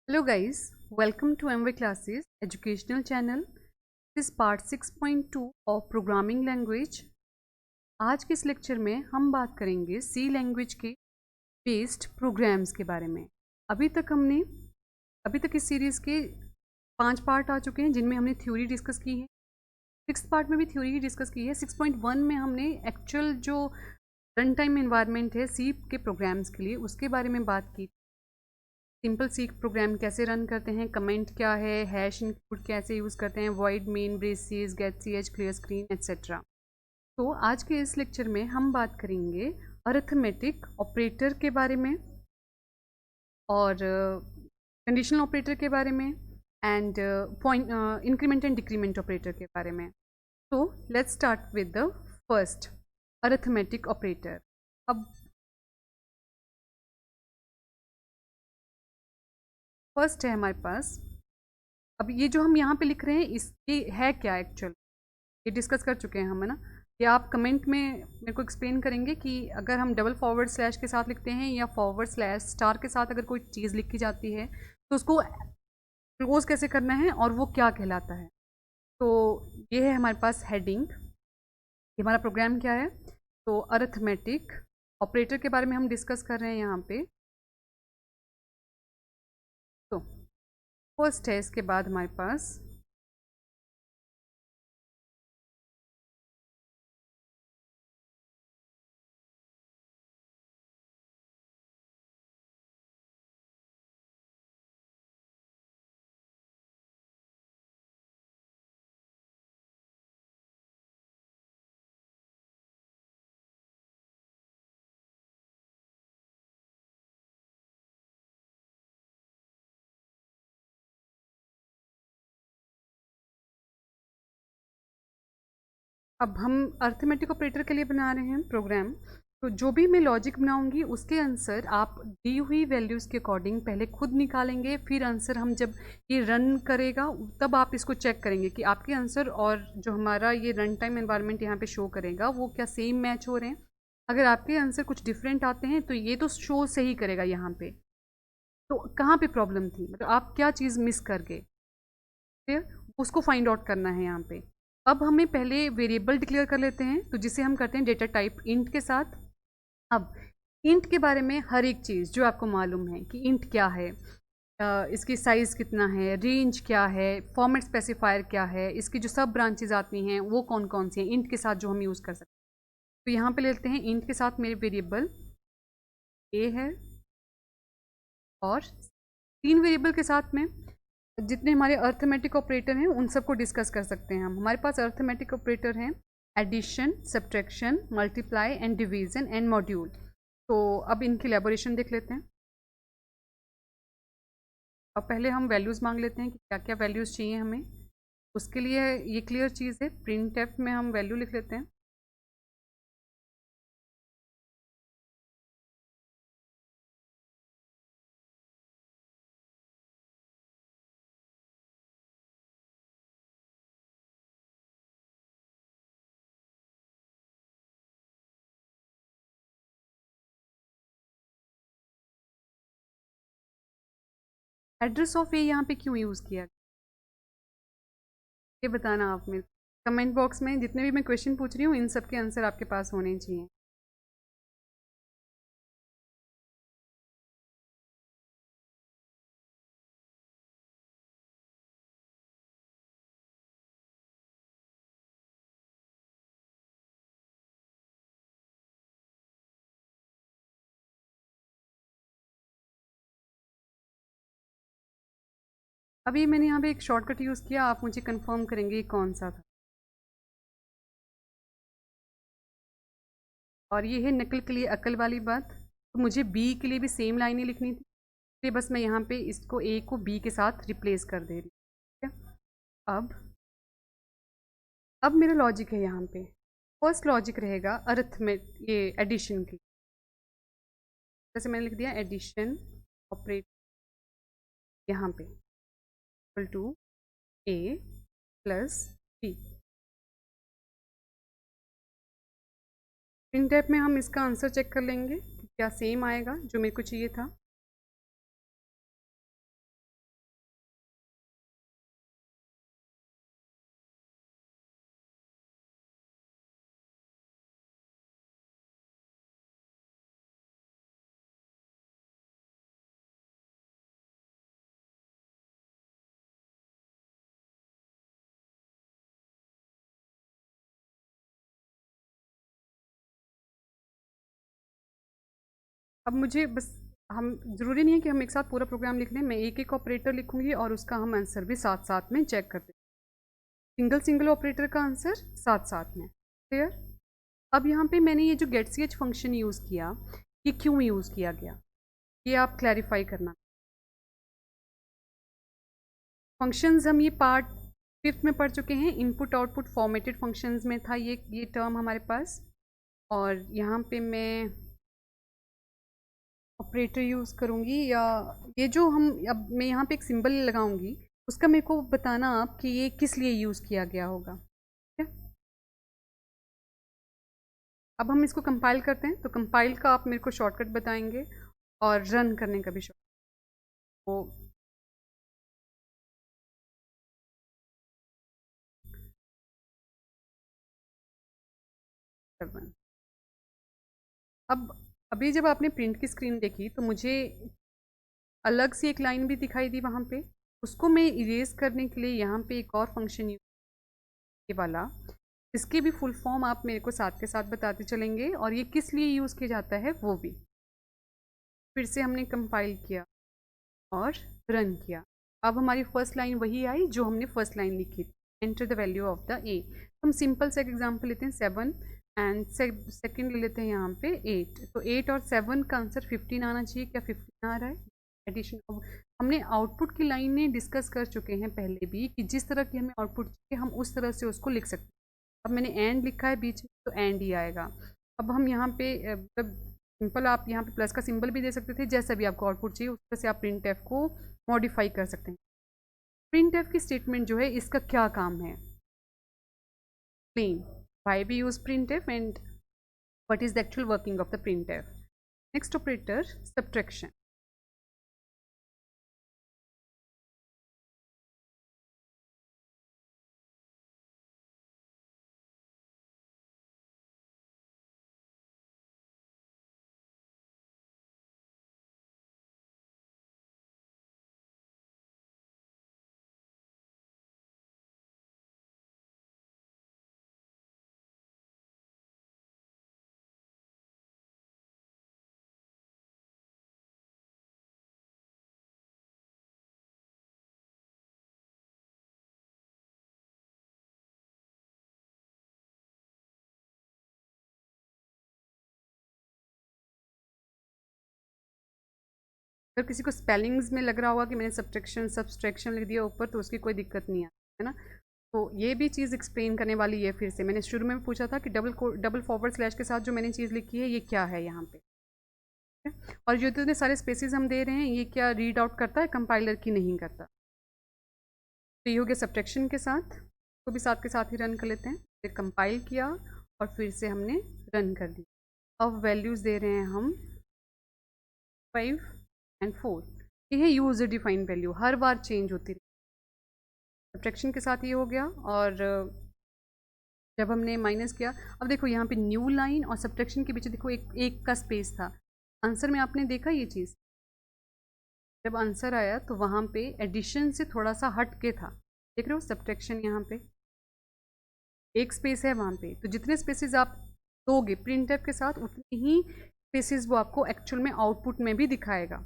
Hello guys, welcome to MV Classes educational channel. This is part 6.2 of programming language. आज के इस lecture में हम बात करेंगे सी लैंग्वेज के बेस्ड प्रोग्राम्स के बारे में। अभी तक इस सीरीज़ के 5 पार्ट आ चुके हैं जिनमें हमने थ्योरी डिस्कस की है। 6th पार्ट में भी थ्योरी ही डिस्कस की है। 6.1 में हमने एक्चुअल जो रन टाइम इन्वायरमेंट है सी के प्रोग्राम्स के लिए उसके बारे में बात की। सिंपल सी प्रोग्राम कैसे रन करते हैं, कमेंट क्या है, हैश इनपुट कैसे यूज़ करते हैं, void main braces, get C H, clear screen etcetera. तो आज के इस लेक्चर में हम बात करेंगे अरिथमेटिक ऑपरेटर के बारे में और कंडीशनल ऑपरेटर के बारे में and point increment and decrement operator के बारे में। तो let's start with the first arithmetic operator. अब फर्स्ट है हमारे पास, अब ये जो हम यहाँ पे लिख रहे हैं इसके है क्या एक्चुअल, ये डिस्कस कर चुके हैं हम, है ना। या आप कमेंट में मेरे को एक्सप्लेन करेंगे कि अगर हम डबल फॉरवर्ड स्लैश के साथ लिखते हैं या फॉरवर्ड स्लैश स्टार के साथ अगर कोई चीज़ लिखी जाती है तो उसको क्लोज कैसे करना है और वो क्या कहलाता है। तो ये है हमारे पास हेडिंग, ये हमारा प्रोग्राम क्या है। तो अरिथमेटिक ऑपरेटर के बारे में हम डिस्कस कर रहे हैं यहाँ पे। तो फर्स्ट है, इसके बाद हमारे पास अब हम अरिथमेटिक ऑपरेटर के लिए बना रहे हैं प्रोग्राम। तो जो भी मैं लॉजिक बनाऊंगी उसके आंसर आप दी हुई वैल्यूज़ के अकॉर्डिंग पहले खुद निकालेंगे, फिर आंसर हम जब ये रन करेगा तब आप इसको चेक करेंगे कि आपके आंसर और जो हमारा ये रन टाइम एनवायरनमेंट यहाँ पे शो करेगा वो क्या सेम मैच हो रहे हैं। अगर आपके आंसर कुछ डिफरेंट आते हैं तो ये तो शो सही करेगा यहाँ पे। तो कहाँ पे प्रॉब्लम थी, मतलब आप क्या चीज़ मिस कर गए, फिर उसको फाइंड आउट करना है यहाँ पे। अब हमें पहले वेरिएबल डिक्लेयर कर लेते हैं, तो जिसे हम करते हैं डेटा टाइप इंट के साथ। अब इंट के बारे में हर एक चीज़ जो आपको मालूम है कि इंट क्या है, इसकी साइज़ कितना है, रेंज क्या है, फॉर्मेट स्पेसिफायर क्या है, इसकी जो सब ब्रांचेज आती हैं वो कौन कौन सी हैं इंट के साथ जो हम यूज़ कर सकते हैं। तो यहाँ पे लेते हैं इंट के साथ मेरे वेरिएबल ए है और 3 वेरिएबल के साथ में जितने हमारे अरिथमेटिक ऑपरेटर हैं उन सबको डिस्कस कर सकते हैं हम। हमारे पास अरिथमेटिक ऑपरेटर हैं addition, subtraction, multiply and division and module. तो अब इनकी एलैबोरेशन देख लेते हैं। अब पहले हम वैल्यूज़ मांग लेते हैं कि क्या क्या वैल्यूज़ चाहिए हमें। उसके लिए ये क्लियर चीज़ है, प्रिंट एफ में हम वैल्यू लिख लेते हैं। एड्रेस ऑफ ए यहाँ पे क्यों यूज़ किया, ये बताना आप मेरे कमेंट बॉक्स में। जितने भी मैं क्वेश्चन पूछ रही हूँ इन सब के आंसर आपके पास होने चाहिए। अभी मैंने यहाँ पे एक शॉर्टकट यूज़ किया, आप मुझे कंफर्म करेंगे कौन सा था। और ये है नकल के लिए अकल वाली बात। तो मुझे बी के लिए भी सेम लाइनें लिखनी थी, इसलिए बस मैं यहाँ पे इसको ए को बी के साथ रिप्लेस कर दे रही हूँ। ठीक है। अब मेरा लॉजिक है यहाँ पे, फर्स्ट लॉजिक रहेगा अरिथमेट ये एडिशन की। जैसे मैंने लिख दिया एडिशन ऑपरेट यहाँ पे equal to A plus B. इन टाइप में हम इसका आंसर चेक कर लेंगे कि क्या सेम आएगा जो मेरे को चाहिए था। अब मुझे बस, हम ज़रूरी नहीं है कि हम एक साथ पूरा प्रोग्राम लिख लें, मैं एक एक ऑपरेटर लिखूंगी और उसका हम आंसर भी साथ साथ में चेक करते हैं, सिंगल सिंगल ऑपरेटर का आंसर साथ साथ में। क्लियर? अब यहाँ पे मैंने ये जो get C H function use किया, ये क्यों यूज़ किया गया, ये आप क्लैरिफाई करना। फंक्शंस हम ये पार्ट 5th में पढ़ चुके हैं, इनपुट आउटपुट फॉर्मेटेड फंक्शंस में था ये टर्म हमारे पास। और यहाँ पे मैं ऑपरेटर यूज़ करूँगी, या ये जो हम, अब मैं यहाँ पे एक सिंबल लगाऊंगी, उसका मेरे को बताना आप कि ये किस लिए यूज़ किया गया होगा। ठीक है, अब हम इसको कंपाइल करते हैं, तो कंपाइल का आप मेरे को शॉर्टकट बताएंगे और रन करने का भी शॉर्ट, तो रन। अब अभी जब आपने प्रिंट की स्क्रीन देखी तो मुझे अलग से एक लाइन भी दिखाई दी वहाँ पे, उसको मैं इरेज करने के लिए यहाँ पे एक और फंक्शन यूज, ये वाला, इसकी भी फुल फॉर्म आप मेरे को साथ के साथ बताते चलेंगे और ये किस लिए यूज़ किया जाता है वो भी। फिर से हमने कंपाइल किया और रन किया। अब हमारी फर्स्ट लाइन वही आई जो हमने फर्स्ट लाइन लिखी थी, enter the value of the ए। हम सिंपल से एक एग्जांपल लेते हैं 7 एंड सेकंड ले लेते हैं यहाँ पे 8, तो 8 और 7 का आंसर 15 आना चाहिए। क्या 15 आ रहा है? एडिशन ऑफ, हमने आउटपुट की लाइन में डिस्कस कर चुके हैं पहले भी कि जिस तरह की हमें आउटपुट चाहिए हम उस तरह से उसको लिख सकते हैं। अब मैंने एंड लिखा है बीच में, तो एंड ही आएगा। अब हम यहाँ पे मतलब सिंपल, आप यहाँ पे प्लस का सिंबल भी दे सकते थे, जैसा भी आपको आउटपुट चाहिए उस तरह से आप प्रिंट एफ को मॉडिफाई कर सकते हैं। प्रिंट एफ की स्टेटमेंट जो है इसका क्या काम है? Plain, why we use print F and what is the actual working of the printf. Next operator, subtraction. अगर किसी को स्पेलिंग्स में लग रहा होगा कि मैंने सब्ट्रैक्शन सब्सट्रैक्शन लिख दिया ऊपर, तो उसकी कोई दिक्कत नहीं आती है ना। तो ये भी चीज़ एक्सप्लेन करने वाली है। फिर से मैंने शुरू में पूछा था कि डबल फॉरवर्ड स्लैश के साथ जो मैंने चीज़ लिखी है ये क्या है यहाँ पे, और जो इतने सारे स्पेसेस हम दे रहे हैं ये क्या रीड आउट करता है कंपाइलर की? नहीं करता। तो ये हो गया सब्ट्रैक्शन के साथ, तो भी साथ के साथ ही रन कर लेते हैं। फिर कंपाइल किया और फिर से हमने रन कर दिया। अब वैल्यूज़ दे रहे हैं हम 5 एंड 4, ये है यूजर डिफाइंड वैल्यू, हर बार चेंज होती रही। सब्ट्रैक्शन के साथ ये हो गया, और जब हमने माइनस किया, अब देखो यहाँ पे न्यू लाइन और सब्ट्रैक्शन के बीच देखो एक एक का स्पेस था। आंसर में आपने देखा ये चीज़, जब आंसर आया तो वहाँ पे एडिशन से थोड़ा सा हट के था, देख रहे हो सब्ट्रैक्शन यहाँ पे एक स्पेस है वहाँ पे। तो जितने स्पेसेस आप दोगे प्रिंटफ के साथ उतने ही स्पेसेस वो आपको एक्चुअल में आउटपुट में भी दिखाएगा।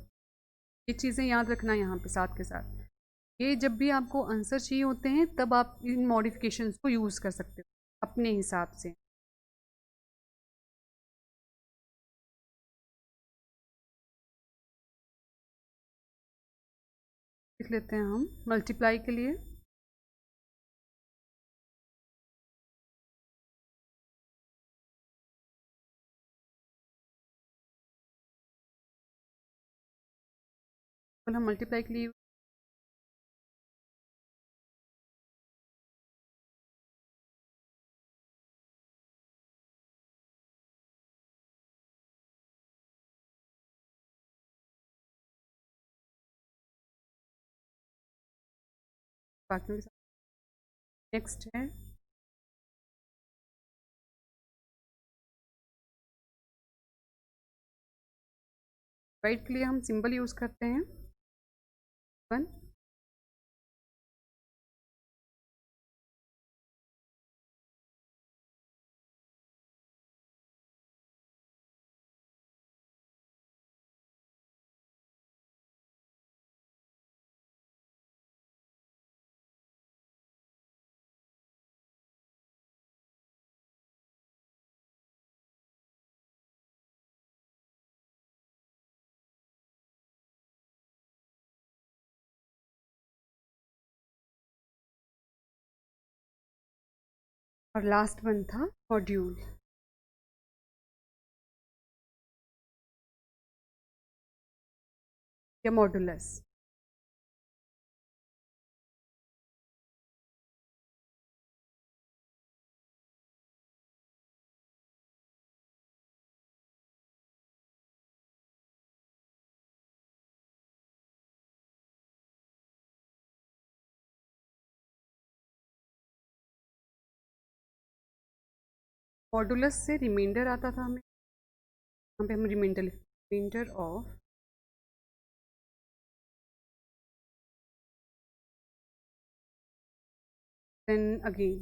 ये चीज़ें याद रखना यहाँ पे साथ के साथ। ये जब भी आपको आंसर चाहिए होते हैं तब आप इन मॉडिफिकेशंस को यूज़ कर सकते हो अपने हिसाब से। लिख लेते हैं हम मल्टीप्लाई के लिए, हम मल्टीप्लाई के लिए बाकियों के साथ। नेक्स्ट है डिवाइड के लिए हम सिंबल यूज़ करते हैं 1, और लास्ट वन था मॉड्यूल। या मॉडुलस। मॉडुलस से रिमाइंडर आता था हमें, यहाँ पे हम reminder of then again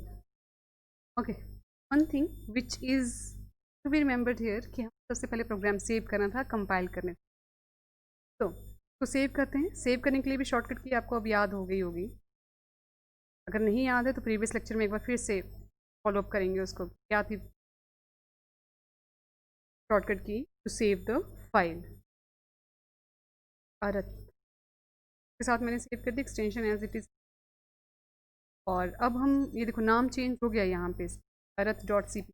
okay one thing which is to be remembered here कि हम सबसे पहले प्रोग्राम सेव करना था कंपाइल करने। तो सेव करते हैं। सेव करने के लिए भी शॉर्टकट की आपको अब याद हो गई होगी। अगर नहीं याद है तो प्रीवियस लेक्चर में एक बार फिर से फॉलो अप करेंगे उसको। क्या थी शॉर्टकट की टू सेव द फाइल? अरथ के साथ मैंने सेव कर दी एक्सटेंशन एज इट इज़। और अब हम ये देखो नाम चेंज हो गया यहाँ पे, arith.cpp।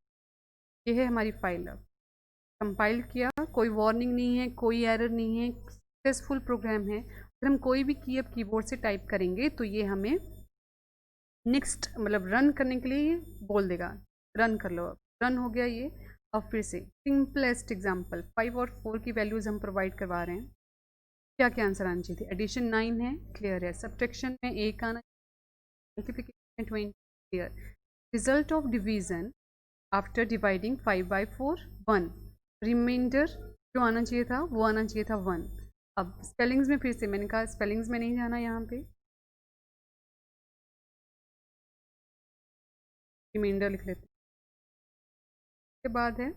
ये है हमारी फाइल। अब कंपाइल किया, कोई वार्निंग नहीं है, कोई एरर नहीं है, सक्सेसफुल प्रोग्राम है। अगर हम कोई भी की अब कीबोर्ड से टाइप करेंगे तो ये हमें नेक्स्ट मतलब रन करने के लिए बोल देगा, रन कर लो। अब रन हो गया ये। अब फिर से सिंपलेस्ट एग्जांपल 5 और 4 की वैल्यूज़ हम प्रोवाइड करवा रहे हैं। क्या क्या आंसर आना चाहिए थी? एडिशन 9 है, क्लियर है। सब्ट्रैक्शन में 1 आना, मल्टीप्लिकेशन में 20, clear. Result of division after dividing 5 by 4 1। Reminder जो आना चाहिए था वो आना चाहिए था 1। अब स्पेलिंग्स में फिर से मैंने कहा स्पेलिंग्स में नहीं जाना, यहाँ पे रिमाइंडर लिख लेते हैं। उसके बाद है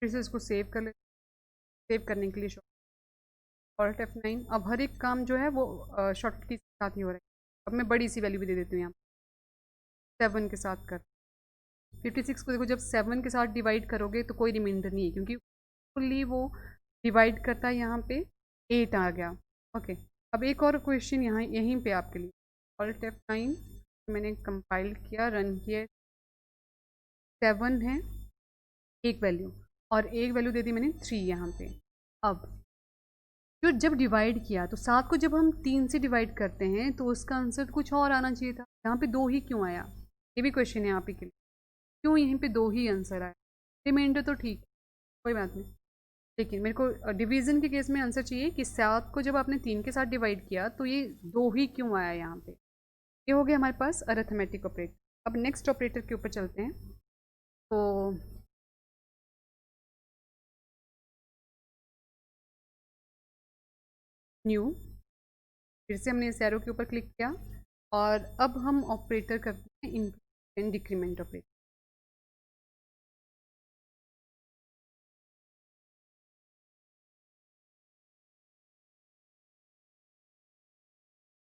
फिर से इसको सेव कर लेते। सेव करने के लिए Alt F9। अब हर एक काम जो है वो शॉर्टकट की साथ ही हो रहा है। अब मैं बड़ी सी वैल्यू भी दे देती हूँ यहाँ 7 के साथ कर। 56 को देखो जब 7 के साथ डिवाइड करोगे तो कोई रिमाइंडर नहीं है, क्योंकि फुल्ली वो डिवाइड करता है। यहाँ पे 8 आ गया। ओके, अब एक और क्वेश्चन यहाँ यहीं पे आपके लिए। Alt F9 मैंने कंपाइल किया, रन किया। 7 है एक वैल्यू, और एक वैल्यू दे दी मैंने 3 यहाँ पे। अब जो जब डिवाइड किया तो 7 को जब हम 3 से डिवाइड करते हैं तो उसका आंसर कुछ और आना चाहिए था। यहाँ पे 2 ही क्यों आया? ये भी क्वेश्चन है आप ही के लिए, क्यों यहीं पे 2 ही आंसर आया? रिमाइंडर तो ठीक, कोई बात नहीं, लेकिन मेरे को डिवीज़न के केस में आंसर चाहिए कि 7 को जब आपने 3 के साथ डिवाइड किया तो ये 2 ही क्यों आया यहाँ पे। ये हो गया हमारे पास अरिथमेटिक ऑपरेटर। अब नेक्स्ट ऑपरेटर के ऊपर चलते हैं। तो न्यू, फिर से हमने इस एरो के ऊपर क्लिक किया और अब हम ऑपरेटर करते हैं increment and decrement operator.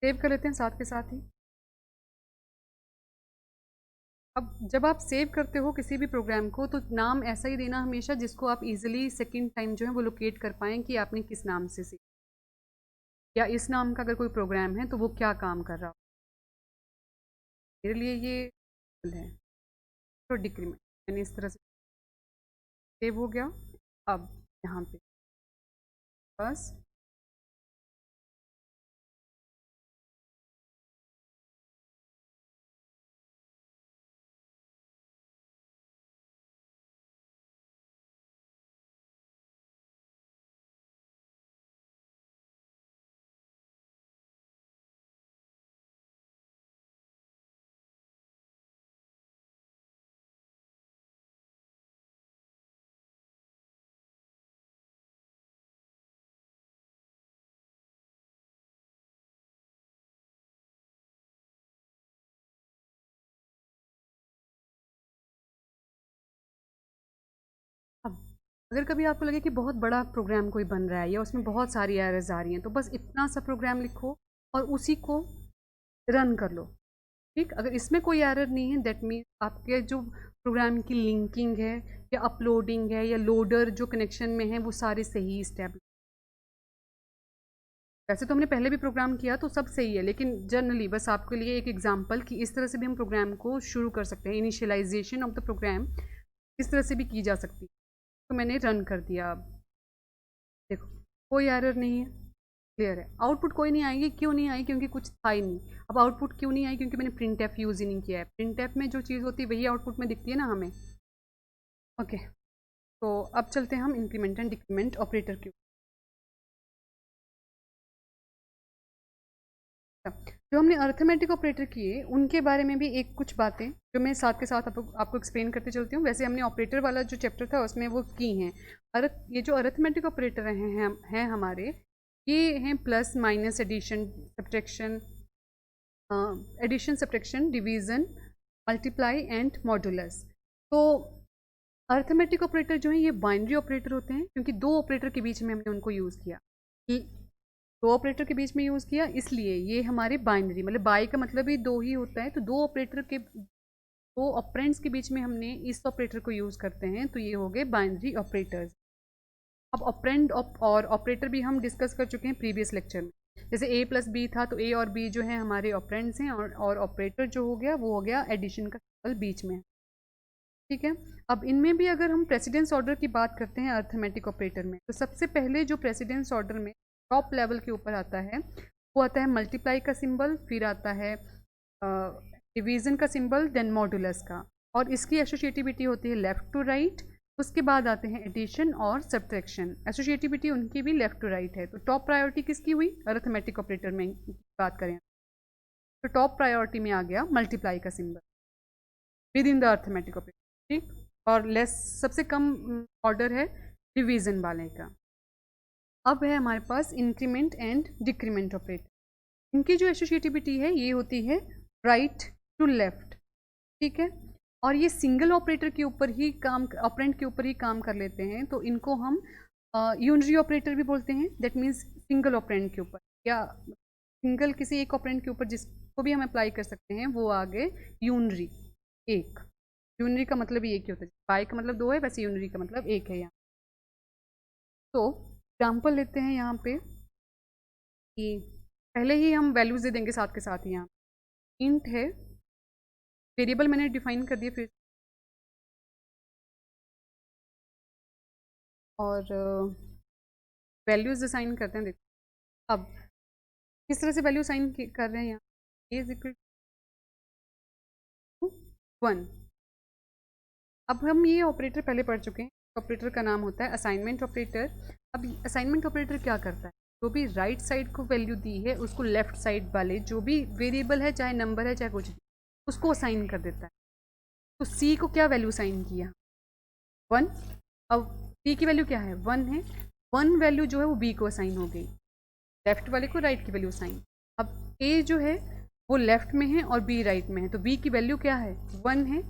Save कर लेते हैं साथ के साथ ही। अब जब आप सेव करते हो किसी भी प्रोग्राम को तो नाम ऐसा ही देना हमेशा जिसको आप इजीली सेकंड टाइम जो है वो लोकेट कर पाएँ कि आपने किस नाम से सेव, या इस नाम का अगर कोई प्रोग्राम है तो वो क्या काम कर रहा हो। मेरे लिए ये है तो डिक्रीमेंट, मैंने इस तरह से सेव हो गया। अब यहाँ पे बस अब अगर कभी आपको लगे कि बहुत बड़ा प्रोग्राम कोई बन रहा है या उसमें बहुत सारी एरर्स आ रही हैं तो बस इतना सा प्रोग्राम लिखो और उसी को रन कर लो। ठीक, अगर इसमें कोई एरर नहीं है दैट मीन्स आपके जो प्रोग्राम की लिंकिंग है या अपलोडिंग है या लोडर जो कनेक्शन में है वो सारे सही स्टेप। वैसे तो हमने पहले भी प्रोग्राम किया तो सब सही है, लेकिन जनरली बस आपके लिए एक एग्जांपल कि इस तरह से भी हम प्रोग्राम को शुरू कर सकते हैं। इनिशियलाइजेशन ऑफ द प्रोग्राम इस तरह से भी की जा सकती है। तो मैंने रन कर दिया। अब देखो कोई एरर नहीं है, क्लियर है। आउटपुट कोई नहीं आएगी, क्यों नहीं आई? क्योंकि कुछ था ही नहीं। अब आउटपुट क्यों नहीं आई? क्योंकि मैंने प्रिंट एफ यूज़ ही नहीं किया है। प्रिंट एफ में जो चीज़ होती है वही आउटपुट में दिखती है ना हमें। ओके, तो अब चलते हैं हम इंक्रीमेंट एंड डिक्रीमेंट ऑपरेटर के। जो हमने अर्थमेटिक ऑपरेटर किए उनके बारे में भी एक कुछ बातें जो मैं साथ के साथ आपको एक्सप्लेन करते चलती हूँ। वैसे हमने ऑपरेटर वाला जो चैप्टर था उसमें वो की हैं। ये जो अर्थमेटिक ऑपरेटर हैं हमारे, ये हैं plus minus addition subtraction, division, multiply and modulus. तो अर्थमेटिक ऑपरेटर जो है ये बाइनरी ऑपरेटर होते हैं, क्योंकि दो ऑपरेटर के बीच में हमने उनको यूज़ किया। दो ऑपरेटर के बीच में यूज़ किया, इसलिए ये हमारे बाइनरी, मतलब बाई का मतलब ही दो ही होता है, तो दो ऑपरेटर के दो ऑपरेंड्स के बीच में हमने इस ऑपरेटर को यूज़ करते हैं, तो ये हो गए बाइनरी ऑपरेटर्स। अब ऑपरेंड और ऑपरेटर भी हम डिस्कस कर चुके हैं प्रीवियस लेक्चर में। जैसे ए प्लस बी था, तो ए और बी जो है हमारे ऑपरेंड्स हैं, और ऑपरेटर जो हो गया वो हो गया एडिशन का सिंबल बीच में। ठीक है। अब इनमें भी अगर हम प्रेसिडेंस ऑर्डर की बात करते हैं अर्थमेटिक ऑपरेटर में, तो सबसे पहले जो प्रेसिडेंस ऑर्डर में टॉप लेवल के ऊपर आता है वो आता है मल्टीप्लाई का सिंबल, फिर आता है डिवीज़न का सिंबल, देन मॉडुलस का, और इसकी एसोसिएटिविटी होती है लेफ़्ट टू राइट। उसके बाद आते हैं एडिशन और सब्ट्रैक्शन, एसोसिएटिविटी उनकी भी लेफ़्ट टू राइट है। तो टॉप प्रायोरिटी किसकी हुई अर्थमेटिक ऑपरेटर में बात करें तो टॉप प्रायोरिटी में आ गया मल्टीप्लाई का symbol with in the arithmetic operator. ठीक, और लेस सबसे कम ऑर्डर है डिवीज़न वाले का। अब है हमारे पास इंक्रीमेंट एंड डिक्रीमेंट ऑपरेटर। इनकी जो एसोसिएटिविटी है ये होती है राइट टू लेफ्ट। ठीक है, और ये सिंगल ऑपरेटर के ऊपर ही काम, ऑपरेंड के ऊपर ही काम कर लेते हैं, तो इनको हम यूनरी ऑपरेटर भी बोलते हैं। दैट मीन्स सिंगल ऑपरेंड के ऊपर, या सिंगल किसी एक ऑपरेंड के ऊपर जिसको भी हम अप्लाई कर सकते हैं, वो आ गए यूनरी। एक यूनरी का मतलब एक ही होता है, बाई का मतलब दो है, वैसे यूनरी का मतलब एक है यहाँ। तो एग्जाम्पल लेते हैं यहाँ पे कि पहले ही हम वैल्यूज़ दे देंगे साथ के साथ ही। यहाँ इंट है, वेरिएबल मैंने डिफाइन कर दिया फिर, और वैल्यूज़ असाइन करते हैं। देखो अब किस तरह से वैल्यू असाइन कर रहे हैं यहाँ, ए इज इक्वल टू 1। अब हम ये ऑपरेटर पहले पढ़ चुके हैं, ऑपरेटर का नाम होता है असाइनमेंट ऑपरेटर। अब असाइनमेंट ऑपरेटर क्या करता है, जो भी राइट साइड को वैल्यू दी है उसको लेफ्ट साइड वाले जो भी वेरिएबल है, चाहे नंबर है चाहे कुछ भी, उसको असाइन कर देता है। तो सी को क्या वैल्यू असाइन किया, 1। अब सी की वैल्यू क्या है, 1 है। 1 वैल्यू जो है वो बी को असाइन हो गई, लेफ्ट वाले को राइट की वैल्यू असाइन। अब ए जो है वो लेफ्ट में है और बी राइट में है, तो बी की वैल्यू क्या है, 1 है।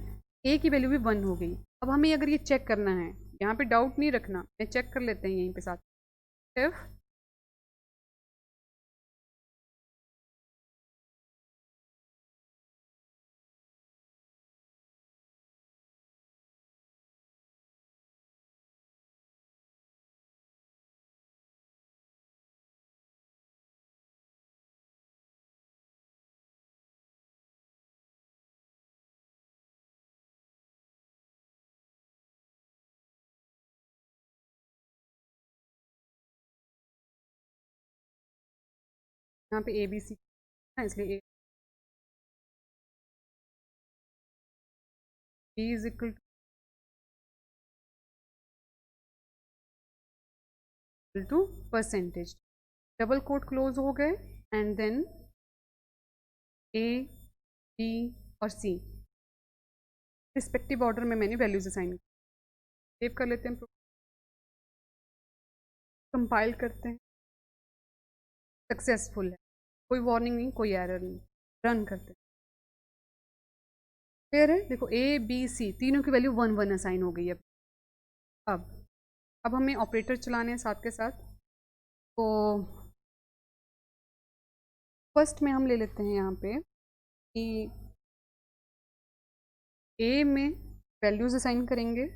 ए की वैल्यू भी 1 हो गई। अब हमें अगर ये चेक करना है, यहाँ पे डाउट नहीं रखना, मैं चेक कर लेते हैं यहीं पे साथ। इफ यहाँ पे ए बी सी है, इसलिए A B is equal to percentage, double quote close हो गए, एंड देन ए बी और सी रिस्पेक्टिव ऑर्डर में मैंने वैल्यूज असाइन की। सेव कर लेते हैं, कंपाइल करते हैं, सक्सेसफुल है, कोई वार्निंग नहीं, कोई एरर नहीं। रन करते हैं, क्लियर है। देखो ए बी सी तीनों की वैल्यू 1 1 असाइन हो गई है। अब हमें ऑपरेटर चलाने हैं साथ के साथ। तो फर्स्ट में हम ले लेते हैं यहाँ पे कि ए में वैल्यूज असाइन करेंगे,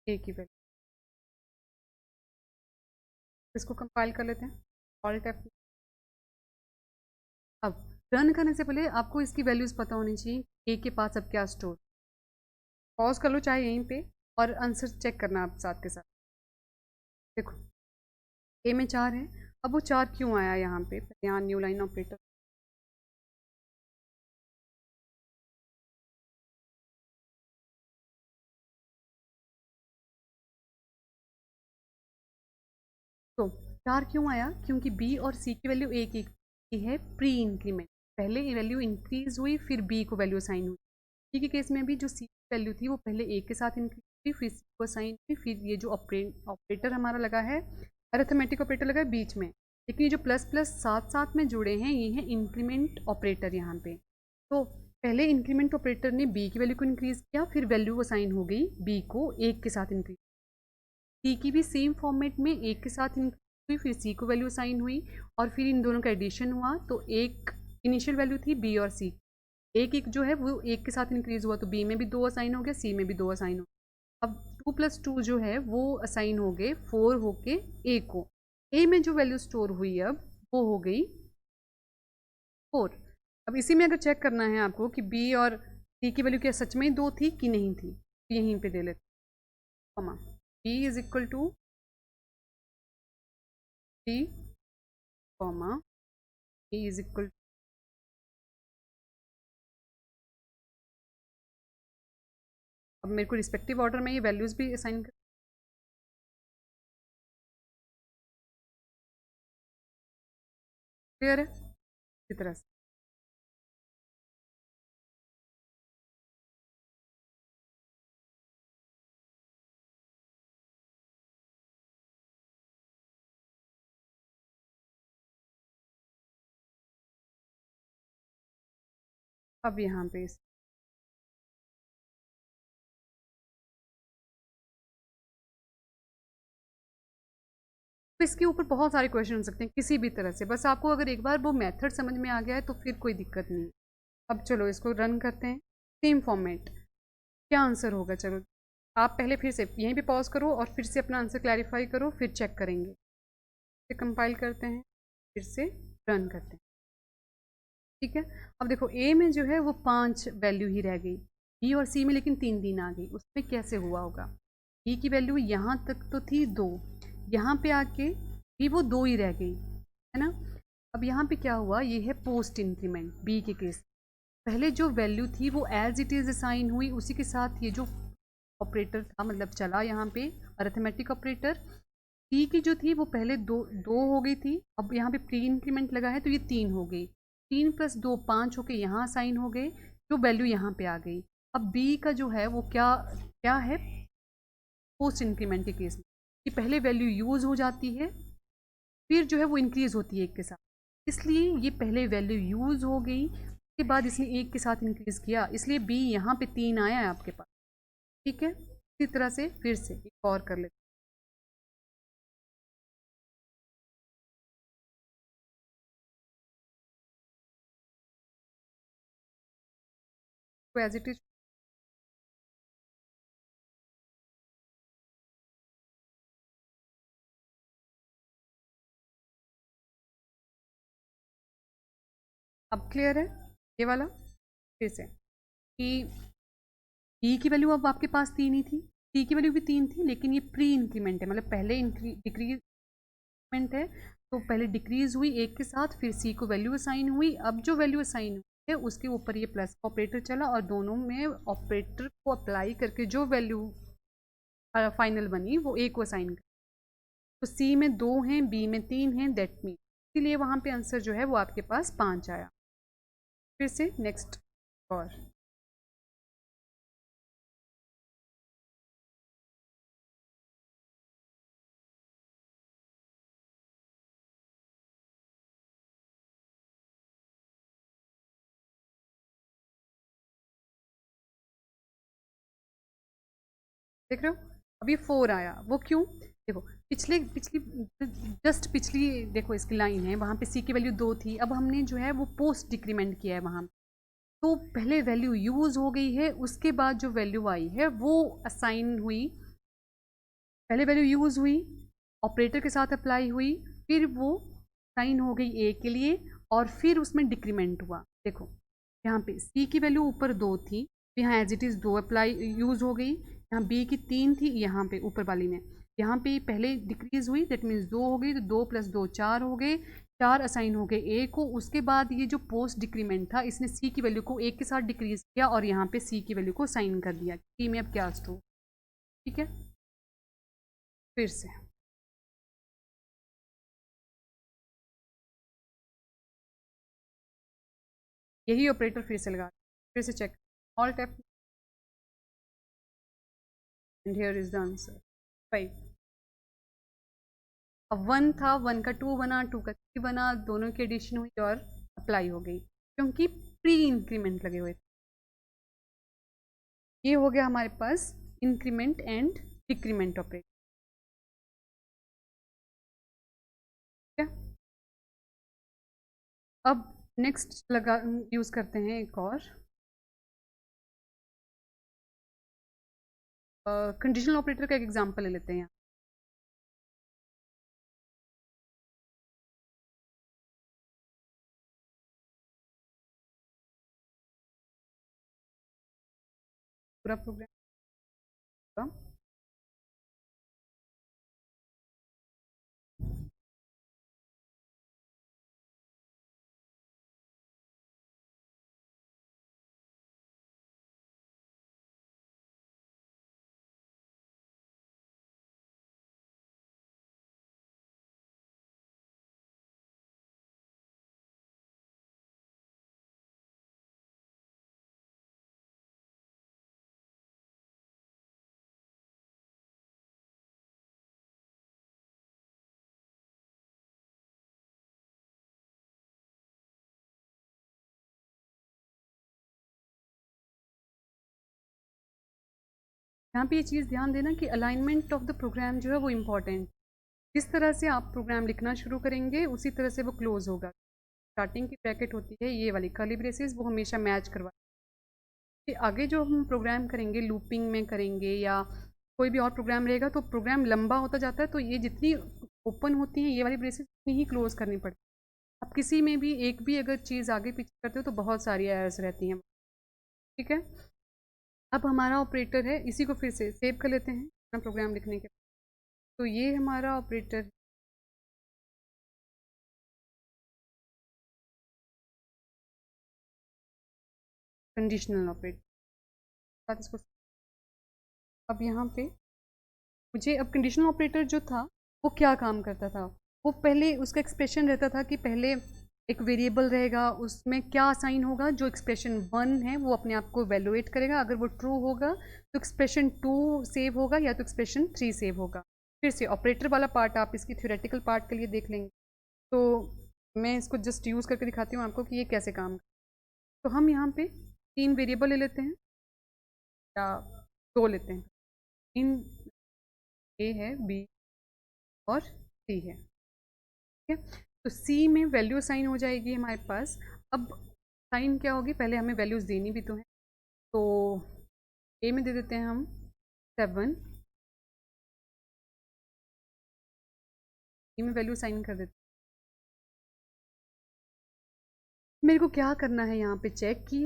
ए की वैल्यू। इसको कंपाइल कर लेते हैं, ऑल्ट F। अब रन करने से पहले आपको इसकी वैल्यूज़ पता होनी चाहिए, ए के पास अब क्या स्टोर। पॉज कर लो चाहे यहीं पे, और आंसर चेक करना आप साथ के साथ। देखो ए में 4 है, अब वो 4 क्यों आया यहाँ पे, यहाँ न्यू लाइन ऑपरेटर। तो 4 क्यों आया, क्योंकि बी और सी की वैल्यू एक एक की है प्री इंक्रीमेंट। पहले ये वैल्यू इंक्रीज हुई, फिर बी को वैल्यू असाइन हुई। सी के केस में भी जो सी की वैल्यू थी वो पहले ए के साथ इंक्रीज हुई, फिर सी को असाइन हुई, फिर ये जो ऑपरेटर हमारा लगा है, अरिथमेटिक ऑपरेटर लगा है बीच में। लेकिन ये जो प्लस प्लस साथ साथ में जुड़े हैं, ये हैं इंक्रीमेंट ऑपरेटर यहाँ पे। तो पहले इंक्रीमेंट ऑपरेटर ने बी की वैल्यू को इंक्रीज किया, फिर वैल्यू असाइन हो गई बी को एक के साथ इंक्रीज। सी की भी सेम फॉर्मेट में एक के साथ इंक्रीज हुई, फिर सी को वैल्यू असाइन हुई, और फिर इन दोनों का एडिशन हुआ, तो एक इनिशियल वैल्यू थी बी और सी, एक एक जो है वो एक के साथ इंक्रीज हुआ, तो बी में भी 2 असाइन हो गया, सी में भी 2 असाइन हो गया। अब 2 + 2 जो है वो असाइन हो गए 4 होके ए को। ए में जो वैल्यू स्टोर हुई अब वो हो गई 4। अब इसी में अगर चेक करना है आपको कि बी और सी की वैल्यू क्या सच में 2 थी कि नहीं थी, तो यहीं पे दे लेते comma, B is equal to C comma A is equal. अब मेरे को रिस्पेक्टिव ऑर्डर में ये वैल्यूज भी असाइन कर, क्लियर है इसी तरह से। अब यहाँ पे तो इसके ऊपर बहुत सारे क्वेश्चन हो सकते हैं किसी भी तरह से, बस आपको अगर एक बार वो मेथड समझ में आ गया है तो फिर कोई दिक्कत नहीं। अब चलो इसको रन करते हैं, सेम फॉर्मेट, क्या आंसर होगा। चलो आप पहले फिर से यहीं पे पॉज करो और फिर से अपना आंसर क्लैरिफाई करो, फिर चेक करेंगे। फिर कंपाइल करते हैं, फिर से रन करते हैं, ठीक है। अब देखो ए में जो है वो 5 वैल्यू ही रह गई, बी और सी में लेकिन 3 आ गई, उसमें कैसे हुआ होगा। बी की वैल्यू यहाँ तक तो थी 2, यहाँ पे आके भी वो 2 ही रह गई, है ना। अब यहाँ पे क्या हुआ, ये है पोस्ट इंक्रीमेंट बी के केस। पहले जो वैल्यू थी वो एज इट इज़ असाइन हुई, उसी के साथ ये जो ऑपरेटर था मतलब चला यहाँ पे अरिथमेटिक ऑपरेटर। सी की जो थी वो पहले 2 हो गई थी, अब यहाँ पे प्री इंक्रीमेंट लगा है तो ये 3 हो गई, 3 + 2 5 होके यहाँ असाइन हो गए, जो वैल्यू यहाँ पे आ गई। अब बी का जो है वो क्या क्या है पोस्ट इंक्रीमेंट के केस में, कि पहले वैल्यू यूज़ हो जाती है, फिर जो है वो इंक्रीज़ होती है एक के साथ, इसलिए ये पहले वैल्यू यूज़ हो गई, उसके बाद इसने एक के साथ इंक्रीज़ किया, इसलिए बी यहाँ पे 3 आया है आपके पास, ठीक है। इसी तरह से फिर से एक और कर लेते हैं, एज इट इज। अब क्लियर है ये वाला, फिर से कि बी की वैल्यू अब आपके पास 3 ही थी, सी की वैल्यू भी 3 थी, लेकिन ये प्री इंक्रीमेंट है, मतलब पहले डिक्रीजमेंट है, तो पहले डिक्रीज हुई एक के साथ, फिर सी को वैल्यू असाइन हुई, अब जो वैल्यू असाइन हुई है उसके ऊपर ये प्लस ऑपरेटर चला, और दोनों में ऑपरेटर को अप्लाई करके जो वैल्यू फाइनल बनी वो ए को असाइन कर, तो सी में 2 हैं, बी में 3 हैं, दैट मीन इसीलिए वहाँ पे आंसर जो है वो आपके पास 5 आया। फिर से नेक्स्ट और देख रहे हो, अब ये 4 आया, वो क्यों, देखो पिछली जस्ट पिछली देखो इसकी लाइन है, वहाँ पे सी की वैल्यू 2 थी, अब हमने जो है वो पोस्ट डिक्रीमेंट किया है वहाँ, तो पहले वैल्यू यूज़ हो गई है, उसके बाद जो वैल्यू आई है वो असाइन हुई पहले वैल्यू यूज़ हुई, ऑपरेटर के साथ अप्लाई हुई, फिर वो साइन हो गई ए के लिए और फिर उसमें डिक्रीमेंट हुआ। देखो यहाँ पे सी की वैल्यू ऊपर 2 थी, तो यहाँ as it is 2 apply use हो गई। यहाँ बी की 3 थी, यहाँ पे ऊपर वाली में, यहाँ पे पहले डिक्रीज हुई, दैट मीन्स 2 हो गई, तो 2 + 2 4 हो गए, 4 असाइन हो गए ए को। उसके बाद ये जो पोस्ट डिक्रीमेंट था, इसने सी की वैल्यू को 1 के साथ डिक्रीज किया और यहाँ पे सी की वैल्यू को साइन कर दिया, सी में अब क्या स्टोर। ठीक है, फिर से यही ऑपरेटर फिर से लगा, फिर से check, alt F and here is the answer 5। अब 1 था, 1 का 2 बना, 2 का 3 बना, दोनों की एडिशन हुई और अप्लाई हो गई, क्योंकि प्री इंक्रीमेंट लगे हुए थे। ये हो गया हमारे पास इंक्रीमेंट एंड डिक्रीमेंट ऑपरेटर। ठीक है, अब नेक्स्ट लगा यूज करते हैं एक और कंडीशनल ऑपरेटर का एक एग्जांपल ले लेते हैं। पूरा प्रोग्राम यहाँ पे ये चीज़ ध्यान देना कि अलाइनमेंट ऑफ द प्रोग्राम जो है वो इम्पॉर्टेंट। जिस तरह से आप प्रोग्राम लिखना शुरू करेंगे उसी तरह से वो क्लोज होगा। स्टार्टिंग की ब्रैकेट होती है ये वाली कर्ली ब्रेसेस, वो हमेशा मैच करवा। आगे जो हम प्रोग्राम करेंगे लूपिंग में करेंगे या कोई भी और प्रोग्राम रहेगा तो प्रोग्राम लंबा होता जाता है, तो ये जितनी ओपन होती है ये वाली ब्रेसेस उतनी ही क्लोज करनी पड़ती है। अब किसी में भी एक भी अगर चीज़ आगे पीछे करते हो तो बहुत सारी एरर्स रहती हैं। ठीक है, अब हमारा ऑपरेटर है, इसी को फिर से सेव कर लेते हैं अपना प्रोग्राम लिखने के बाद। तो ये हमारा ऑपरेटर कंडीशनल ऑपरेटर। इसको अब यहाँ पे मुझे अब कंडीशनल ऑपरेटर जो था वो क्या काम करता था, वो पहले उसका एक्सप्रेशन रहता था कि पहले एक वेरिएबल रहेगा, उसमें क्या साइन होगा, जो एक्सप्रेशन 1 है वो अपने आप को वैल्यूएट करेगा, अगर वो ट्रू होगा तो एक्सप्रेशन 2 सेव होगा या तो एक्सप्रेशन 3 सेव होगा। फिर से ऑपरेटर वाला पार्ट आप इसकी थ्योरेटिकल पार्ट के लिए देख लेंगे, तो मैं इसको जस्ट यूज़ करके दिखाती हूँ आपको कि ये कैसे काम। तो हम यहाँ पे 3 वेरिएबल ले लेते हैं या 2 लेते हैं, इन ए है, बी और सी है। ठीक है, तो सी में वैल्यू साइन हो जाएगी हमारे पास। अब साइन क्या होगी, पहले हमें वैल्यूज़ देनी भी तो है, तो ए में दे देते हैं हम 7, बी में वैल्यू साइन कर देते हैं। मेरे को क्या करना है यहाँ पे चेक कि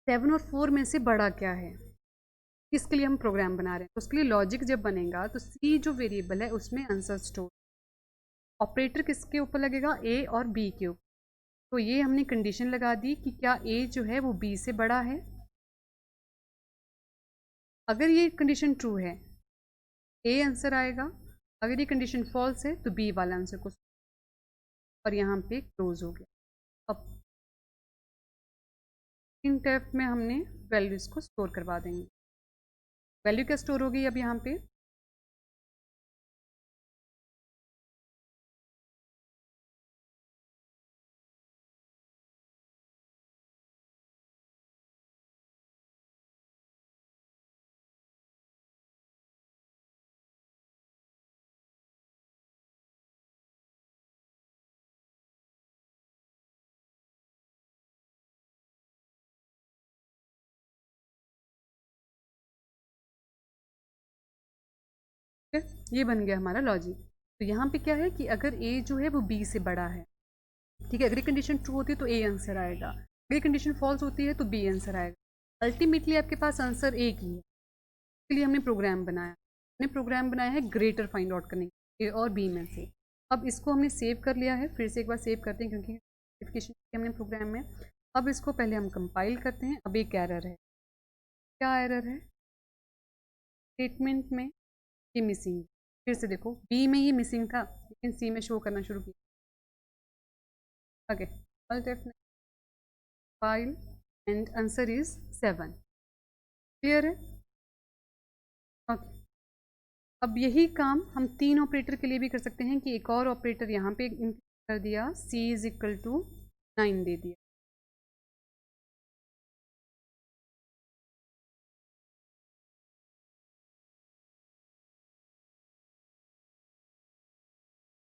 7 और 4 में से बड़ा क्या है, किसके लिए हम प्रोग्राम बना रहे हैं। तो उसके लिए लॉजिक जब बनेगा तो सी जो वेरिएबल है उसमें आंसर स्टोर, ऑपरेटर किसके ऊपर लगेगा, ए और बी के ऊपर। तो ये हमने कंडीशन लगा दी कि क्या ए जो है वो बी से बड़ा है। अगर ये कंडीशन ट्रू है ए आंसर आएगा, अगर ये कंडीशन फॉल्स है तो बी वाला आंसर को, और यहाँ पे क्लोज हो गया। अब इन टैब में हमने वैल्यूज़ को स्टोर करवा देंगे। वैल्यू क्या स्टोर होगी अब यहाँ पे, ये बन गया हमारा लॉजिक। तो यहाँ पे क्या है कि अगर ए जो है वो बी से बड़ा है, ठीक है, अगर कंडीशन ट्रू होती है तो ए आंसर आएगा, अगर कंडीशन फॉल्स होती है तो बी आंसर आएगा। अल्टीमेटली आपके पास आंसर एक ही है, इसके लिए हमने प्रोग्राम बनाया। हमने प्रोग्राम बनाया है ग्रेटर फाइंड आउट करने ए और बी में से। अब इसको हमने सेव कर लिया है, फिर से एक बार सेव करते हैं क्योंकि वेरिफिकेशन की हमने प्रोग्राम में। अब इसको पहले हम कंपाइल करते हैं। अब एक एरर है, क्या एरर है? स्टेटमेंट में ये मिसिंग। फिर से देखो, बी में ये मिसिंग था लेकिन सी में शो करना शुरू किया। Okay, file and answer is 7। Clear है? ओके, अब यही काम हम 3 ऑपरेटर के लिए भी कर सकते हैं कि एक और ऑपरेटर यहाँ पे कर दिया, c इज इक्वल टू 9 दे दिया।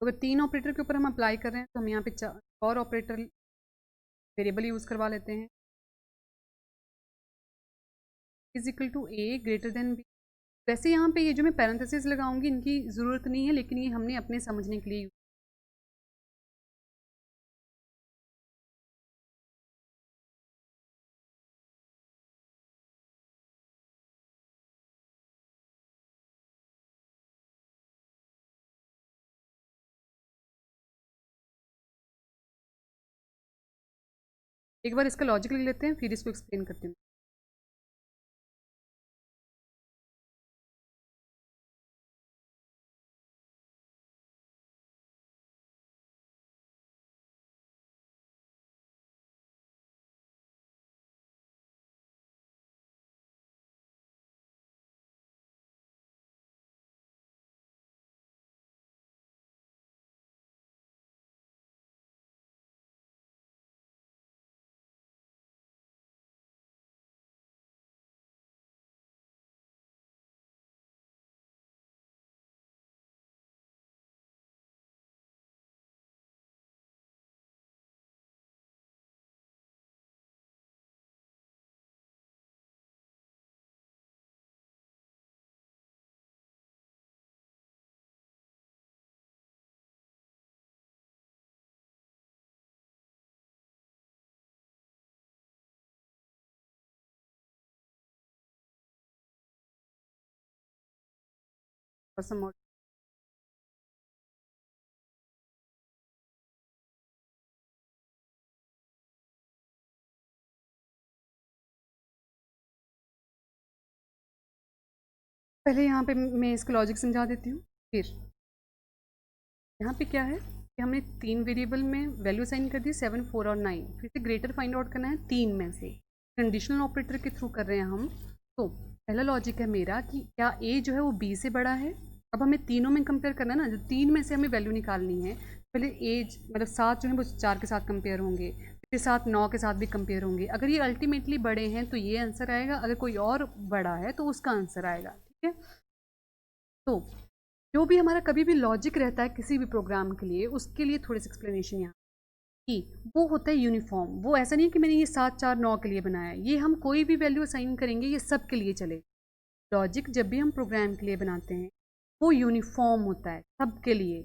अगर 3 ऑपरेटर के ऊपर हम अप्लाई कर रहे हैं तो हम यहाँ पे और ऑपरेटर वेरिएबल यूज़ करवा लेते हैं। Is equal to A greater than B. वैसे यहाँ पे ये जो मैं पैरेंथेसिस लगाऊंगी इनकी ज़रूरत नहीं है, लेकिन ये हमने अपने समझने के लिए एक बार इसका लॉजिक लिख लेते हैं, फिर इसको एक्सप्लेन करती हूँ। और पहले यहाँ पे मैं इसका लॉजिक समझा देती हूँ। फिर यहाँ पे क्या है कि हमने 3 वेरिएबल में वैल्यू साइन कर दी 7, 4 और 9। फिर से ग्रेटर फाइंड आउट करना है 3 में से, कंडीशनल ऑपरेटर के थ्रू कर रहे हैं हम। तो पहला लॉजिक है मेरा कि क्या ए जो है वो बी से बड़ा है। अब हमें तीनों में कंपेयर करना है ना, जो 3 में से हमें वैल्यू निकालनी है। पहले एज मतलब 7 जो है वो 4 के साथ कंपेयर होंगे, फिर 7 9 के साथ भी कंपेयर होंगे। अगर ये अल्टीमेटली बड़े हैं तो ये आंसर आएगा, अगर कोई और बड़ा है तो उसका आंसर आएगा। ठीक है, तो जो भी हमारा कभी भी लॉजिक रहता है किसी भी प्रोग्राम के लिए, उसके लिए थोड़ी सी एक्सप्लेनेशन यहाँ कि वो होता है यूनिफॉर्म। वो ऐसा नहीं है कि मैंने ये 7 4 9 के लिए बनाया है, ये हम कोई भी वैल्यू असाइन करेंगे ये सब के लिए चले। लॉजिक जब भी हम प्रोग्राम के लिए बनाते हैं वो यूनिफॉर्म होता है सब के लिए,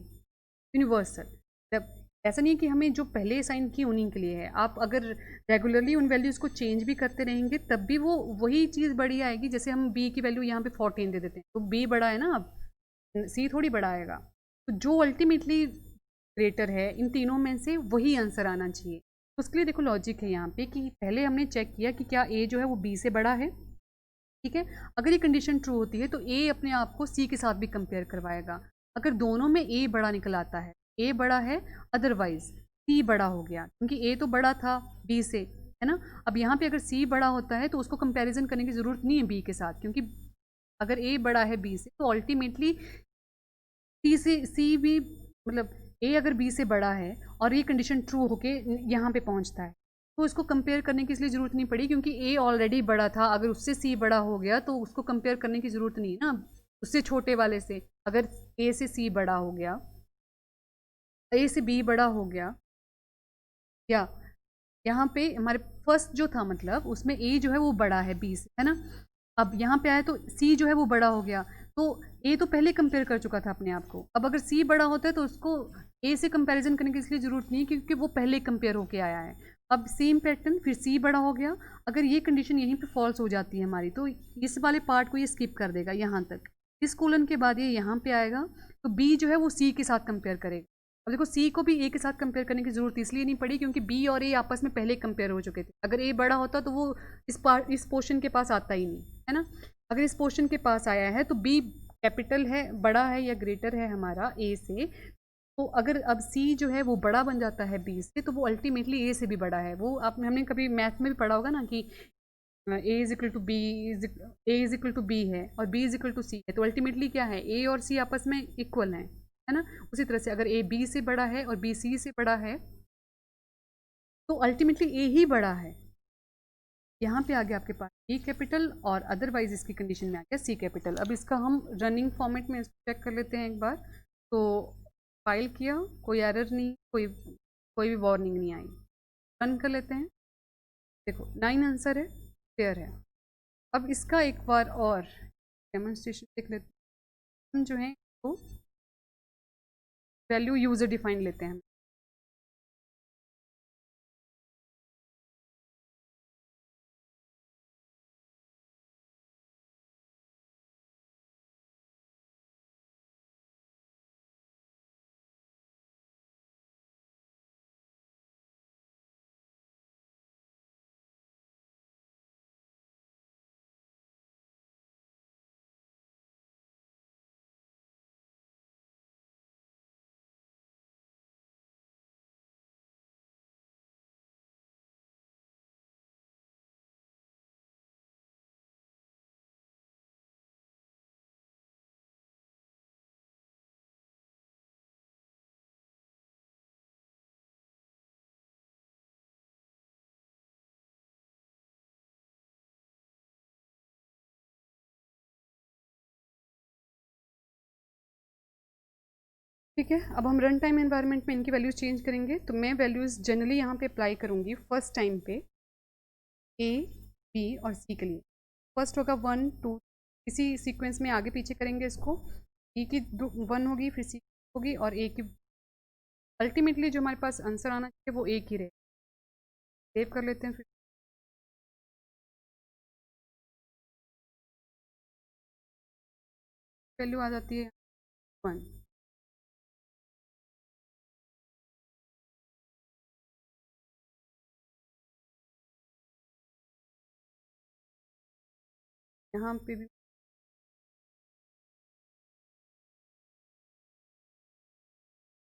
यूनिवर्सल। जब ऐसा नहीं है कि हमें जो पहले असाइन की उन्हीं के लिए है, आप अगर रेगुलरली उन वैल्यूज़ को चेंज भी करते रहेंगे तब भी वो वही चीज़ बड़ी आएगी। जैसे हम बी की वैल्यू यहाँ पे 14 दे देते हैं तो बी बड़ा है ना, अब सी थोड़ी बड़ा आएगा। तो जो अल्टीमेटली ग्रेटर है इन तीनों में से वही आंसर आना चाहिए। उसके लिए देखो लॉजिक है यहाँ पे कि पहले हमने चेक किया कि क्या ए जो है वो बी से बड़ा है। ठीक है, अगर ये कंडीशन ट्रू होती है तो ए अपने आप को सी के साथ भी कंपेयर करवाएगा। अगर दोनों में ए बड़ा निकल आता है, ए बड़ा है, अदरवाइज सी बड़ा हो गया, क्योंकि ए तो बड़ा था बी से, है ना। अब यहाँ पे अगर सी बड़ा होता है तो उसको कंपैरिजन करने की ज़रूरत नहीं है बी के साथ, क्योंकि अगर ए बड़ा है बी से तो अल्टीमेटली सी भी मतलब ए अगर बी से बड़ा है और ये कंडीशन ट्रू होके यहाँ पे पहुँचता है तो इसको कंपेयर करने की इसलिए ज़रूरत नहीं पड़ी, क्योंकि ए ऑलरेडी बड़ा था। अगर उससे सी बड़ा हो गया तो उसको कंपेयर करने की ज़रूरत नहीं है ना उससे छोटे वाले से। अगर ए से सी बड़ा हो गया, ए से बी बड़ा हो गया, या यहाँ पे हमारे फर्स्ट जो था मतलब उसमें ए जो है वो बड़ा है बी से, है ना। अब यहाँ पे आए तो सी जो है वो बड़ा हो गया, तो ए तो पहले कंपेयर कर चुका था अपने आप को, अब अगर सी बड़ा होता है तो उसको ए से कंपैरिजन करने की इसलिए ज़रूरत नहीं है क्योंकि वो पहले कंपेयर होके आया है। अब सेम पैटर्न, फिर सी बड़ा हो गया, अगर ये कंडीशन यहीं पे फॉल्स हो जाती है हमारी तो इस वाले पार्ट को ये स्किप कर देगा यहाँ तक, इस कोलन के बाद ये यहाँ पे आएगा, तो बी जो है वो सी के साथ कंपेयर करेगा। अब देखो सी को भी ए के साथ कंपेयर करने की जरूरत इसलिए नहीं पड़ी क्योंकि बी और ए आपस में पहले कंपेयर हो चुके थे, अगर ए बड़ा होता तो वो इस पोर्शन के पास आता ही नहीं है ना। अगर इस पोर्शन के पास आया है तो बी कैपिटल है, बड़ा है या ग्रेटर है हमारा ए से, तो अगर अब सी जो है वो बड़ा बन जाता है बी से तो वो अल्टीमेटली ए से भी बड़ा है। वो आप हमने कभी मैथ में भी पढ़ा होगा ना कि A is equal to B, A is equal to B है और B is equal to C है, तो अल्टीमेटली क्या है, ए और सी आपस में इक्वल है ना। उसी तरह से अगर ए बी से बड़ा है और बी सी से बड़ा है तो अल्टीमेटली ए ही बड़ा है। यहाँ पे आ गया आपके पास ई कैपिटल और अदरवाइज इसकी कंडीशन में आ गया सी कैपिटल। अब इसका हम रनिंग फॉर्मेट में इसको चेक कर लेते हैं एक बार। तो फाइल किया, कोई एरर नहीं, कोई भी वार्निंग नहीं आई, रन कर लेते हैं। देखो 9 आंसर है, क्लियर है। अब इसका एक बार और डेमोन्स्ट्रेशन देख लेते हैं। हम जो है वो वैल्यू यूजर डिफाइन लेते हैं। ठीक है, अब हम रन टाइम एनवायरनमेंट में इनकी वैल्यूज़ चेंज करेंगे। तो मैं वैल्यूज़ जनरली यहाँ पे अप्लाई करूँगी फर्स्ट टाइम पे ए बी और सी के लिए। फर्स्ट होगा 1 2, इसी सीक्वेंस में आगे पीछे करेंगे इसको। बी की 1 होगी, फिर सी होगी और ए की। अल्टीमेटली जो हमारे पास आंसर आना चाहिए वो एक ही रहे। सेव कर लेते हैं, फिर वैल्यू आ जाती है 1। यहाँ पे भी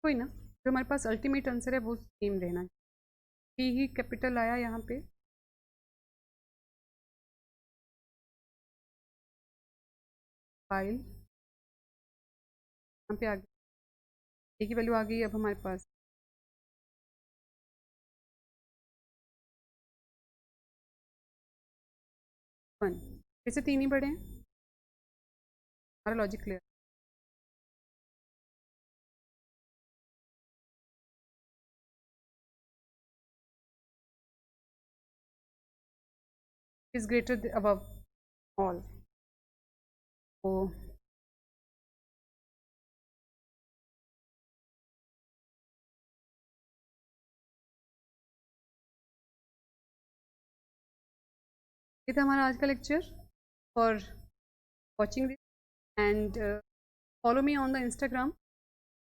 कोई ना, जो हमारे पास अल्टीमेट आंसर है वो सेम रहना चाहिए। ही कैपिटल आया यहाँ पे, फाइल यहाँ पे आ गई, ए की वैल्यू आ गई। अब हमारे पास वन, फिर से 3 ही बड़े हैं। हमारा logic clear. Is greater above all, तो ये था हमारा आज का lecture. For watching this and follow me on the Instagram.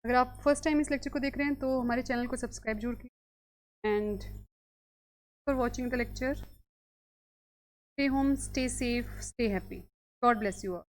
अगर आप फर्स्ट टाइम इस लेक्चर को देख रहे हैं तो हमारे चैनल को सब्सक्राइब जरूर कीजिए। And for watching the lecture, stay home, stay safe, stay happy. God bless you all.